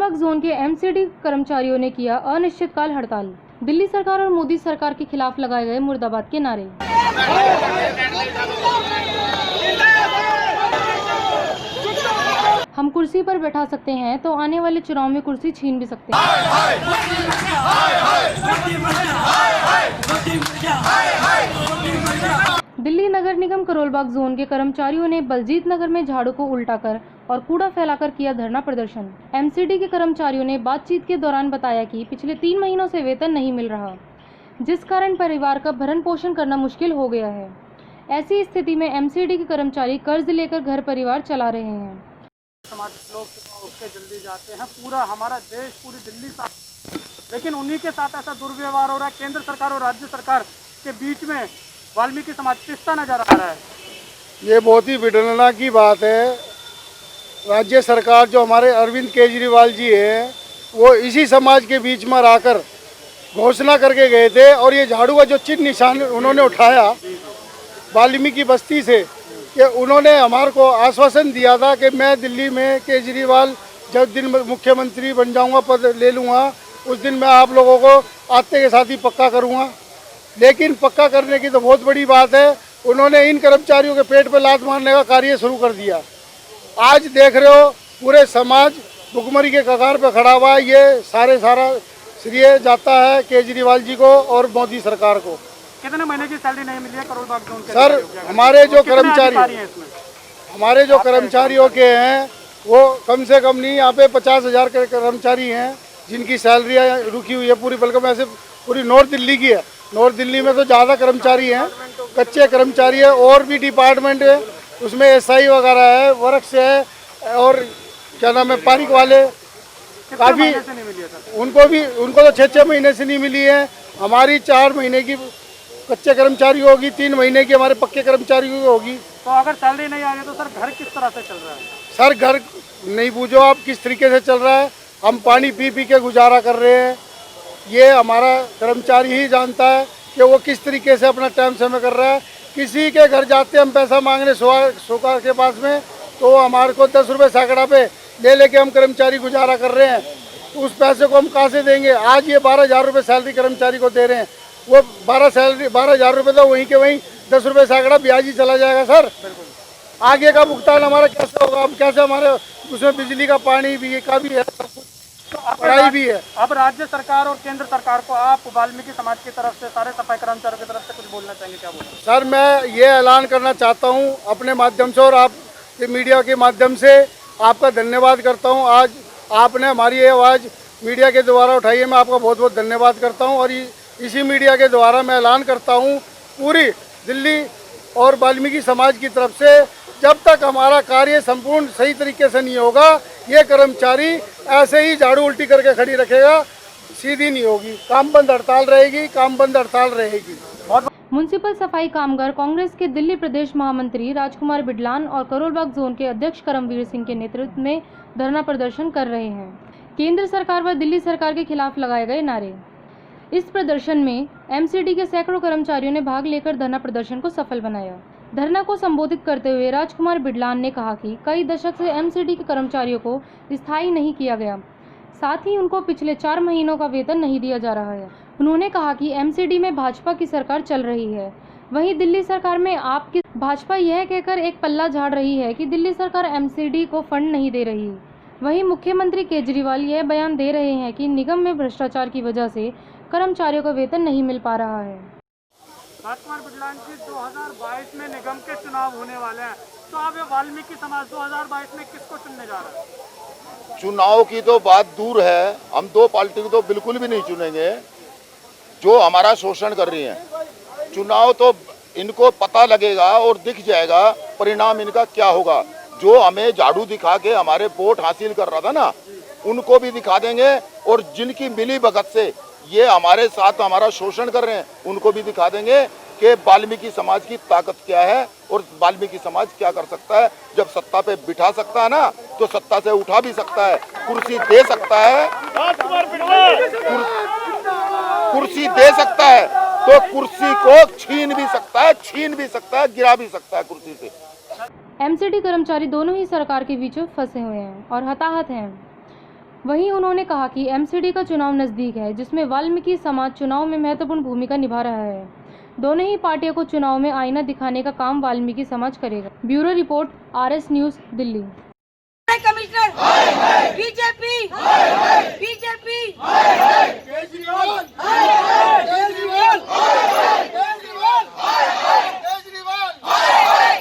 Karol Bagh zone के MCD कर्मचारियों ने किया अनिश्चितकाल हड़ताल। दिल्ली सरकार और मोदी सरकार के खिलाफ लगाए गए मुर्दाबाद के नारे। हम कुर्सी पर बैठा सकते हैं तो आने वाले चुनाव में कुर्सी छीन भी सकते हैं। दिल्ली नगर निगम करोलबाग जोन के कर्मचारियों ने बलजीत नगर में झाड़ू को उल्टाकर और कूड़ा फैलाकर किया धरना प्रदर्शन। एमसीडी के कर्मचारियों ने बातचीत के दौरान बताया कि पिछले 3 महीनों से वेतन नहीं मिल रहा, जिस कारण परिवार का भरण पोषण करना मुश्किल हो गया है। ऐसी स्थिति में एमसीडी के कर्मचारी कर्ज लेकर घर परिवार चला रहे हैं। समाज लोग उठ के जल्दी जाते हैं, पूरा हमारा देश पूरी दिल्ली साथ, लेकिन उन्हीं के साथ ऐसा दुर्व्यवहार हो रहा है। केंद्र सरकार और राज्य सरकार के बीच में वाल्मीकि समाज पिसता नजर आ रहा है। ये बहुत ही विडंबना की बात है। राज्य सरकार जो हमारे अरविंद केजरीवाल जी हैं, वो इसी समाज के बीच में आकर घोषणा करके गए थे, और ये झाड़ू का जो चिन्ह निशान उन्होंने उठाया वाल्मीकि बस्ती से, कि उन्होंने हमारे को आश्वासन दिया था कि मैं दिल्ली में केजरीवाल जब दिन मुख्यमंत्री बन जाऊंगा, पद ले लूँगा, उस दिन मैं आप लोगों को आते के साथ ही पक्का करूँगा। लेकिन पक्का करने की तो बहुत बड़ी बात है, उन्होंने इन कर्मचारियों के पेट पर लात मारने का कार्य शुरू कर दिया। आज देख रहे हो पूरे समाज भुखमरी के कगार पर खड़ा हुआ है। ये सारा श्रेय जाता है केजरीवाल जी को और मोदी सरकार को। कितने महीने की सैलरी नहीं मिली है करोलबाग जोन के? सर, हमारे जो कर्मचारियों के हैं वो कम से कम नहीं, यहाँ पे 50,000 के कर्मचारी हैं जिनकी सैलरियाँ रुकी हुई है पूरी, बल्कि ऐसे पूरी नॉर्थ दिल्ली की है। नॉर्थ दिल्ली में तो ज़्यादा कर्मचारी हैं, कच्चे कर्मचारी है, और भी डिपार्टमेंट है, उसमें एसआई वगैरह है, वर्क्स है, और क्या नाम है पारिक वाले, काफ़ी उनको तो 6-6 महीने से नहीं मिली है। हमारी 4 महीने की कच्चे कर्मचारी होगी, 3 महीने की हमारे पक्के कर्मचारी होगी। तो अगर सैलरी नहीं आ रही तो सर घर किस तरह से चल रहा है? सर, घर नहीं पूछो आप किस तरीके से चल रहा है। हम पानी पी के गुजारा कर रहे हैं। ये हमारा कर्मचारी ही जानता है कि वो किस तरीके से अपना टाइम समय कर रहा है। किसी के घर जाते हम पैसा मांगने सोकार के पास में, तो हमारे को 10 रुपये सैकड़ा पे ले लेके हम कर्मचारी गुजारा कर रहे हैं। तो उस पैसे को हम कहाँ से देंगे? आज ये 12,000 रुपये सैलरी कर्मचारी को दे रहे हैं, वो 12,000 रुपये तो वहीं के वहीं 10 रुपये सैकड़ा ब्याज ही चला जाएगा। सर, आगे का भुगतान हमारा कैसे होगा? हम कैसे, हमारे उसमें बिजली का पानी भी का भी है, पढ़ाई भी है। अब राज्य सरकार और केंद्र सरकार को आप वाल्मीकि समाज की तरफ से, सारे सफाई कर्मचारियों की तरफ से कुछ बोलना चाहेंगे? क्या बोलेंगे? सर, मैं ये ऐलान करना चाहता हूँ अपने माध्यम से और आप मीडिया के माध्यम से आपका धन्यवाद करता हूँ। आज आपने हमारी ये आवाज़ मीडिया के द्वारा उठाई है, मैं आपका बहुत बहुत धन्यवाद करता हूँ। और इसी मीडिया के द्वारा मैं ऐलान करता हूँ पूरी दिल्ली और वाल्मीकि समाज की तरफ से, जब तक हमारा कार्य संपूर्ण सही तरीके से नहीं होगा, ये कर्मचारी ऐसे ही झाड़ू उल्टी करके खड़ी रखेगा, सीधी नहीं होगी। काम बंद हड़ताल रहेगी, काम बंद हड़ताल रहेगी। म्युनिसिपल सफाई कामगार कांग्रेस के दिल्ली प्रदेश महामंत्री राजकुमार बिडलान और करोलबाग जोन के अध्यक्ष करमवीर सिंह के नेतृत्व में धरना प्रदर्शन कर रहे हैं। केंद्र सरकार व दिल्ली सरकार के खिलाफ लगाए गए नारे। इस प्रदर्शन में एमसीडी के सैकड़ों कर्मचारियों ने भाग लेकर धरना प्रदर्शन को सफल बनाया। धरना को संबोधित करते हुए राजकुमार बिडलान ने कहा कि कई दशक से एमसीडी के कर्मचारियों को स्थायी नहीं किया गया, साथ ही उनको पिछले 4 महीनों का वेतन नहीं दिया जा रहा है। उन्होंने कहा कि एमसीडी में भाजपा की सरकार चल रही है, वहीं दिल्ली सरकार में आपकी भाजपा यह कहकर एक पल्ला झाड़ रही है कि दिल्ली सरकार एमसीडी को फंड नहीं दे रही। वहीं मुख्यमंत्री केजरीवाल यह बयान दे रहे हैं कि निगम में भ्रष्टाचार की वजह से कर्मचारियों को वेतन नहीं मिल पा रहा है। राजकुमार बिडलान जी, 2022 में निगम के चुनाव होने वाले हैं, तो आप ये वाल्मीकि समाज 2022 में किसको चुनने जा रहे हैं? चुनाव की तो बात दूर है, हम 2 पार्टी को तो बिल्कुल भी नहीं चुनेंगे जो हमारा शोषण कर रही हैं। चुनाव तो इनको पता लगेगा और दिख जाएगा परिणाम इनका क्या होगा। जो हमें झाड़ू दिखा के हमारे वोट हासिल कर रहा था ना, उनको भी दिखा देंगे, और जिनकी मिली भगत से ये हमारे साथ हमारा शोषण कर रहे हैं, उनको भी दिखा देंगे कि वाल्मीकि समाज की ताकत क्या है और वाल्मीकि समाज क्या कर सकता है। जब सत्ता पे बिठा सकता है ना, तो सत्ता से उठा भी सकता है, कुर्सी दे सकता है, कुर्सी दे सकता है, तो कुर्सी को छीन भी सकता है, गिरा भी सकता है कुर्सी से। एमसीडी कर्मचारी दोनों ही सरकार के बीच फंसे हुए हैं और हताहत हैं। वहीं उन्होंने कहा कि एमसीडी का चुनाव नजदीक है, जिसमें वाल्मीकि समाज चुनाव में महत्वपूर्ण भूमिका निभा रहा है। दोनों ही पार्टियों को चुनाव में आईना दिखाने का काम वाल्मीकि समाज करेगा। Bureau report, RS news, Delhi. Commissioner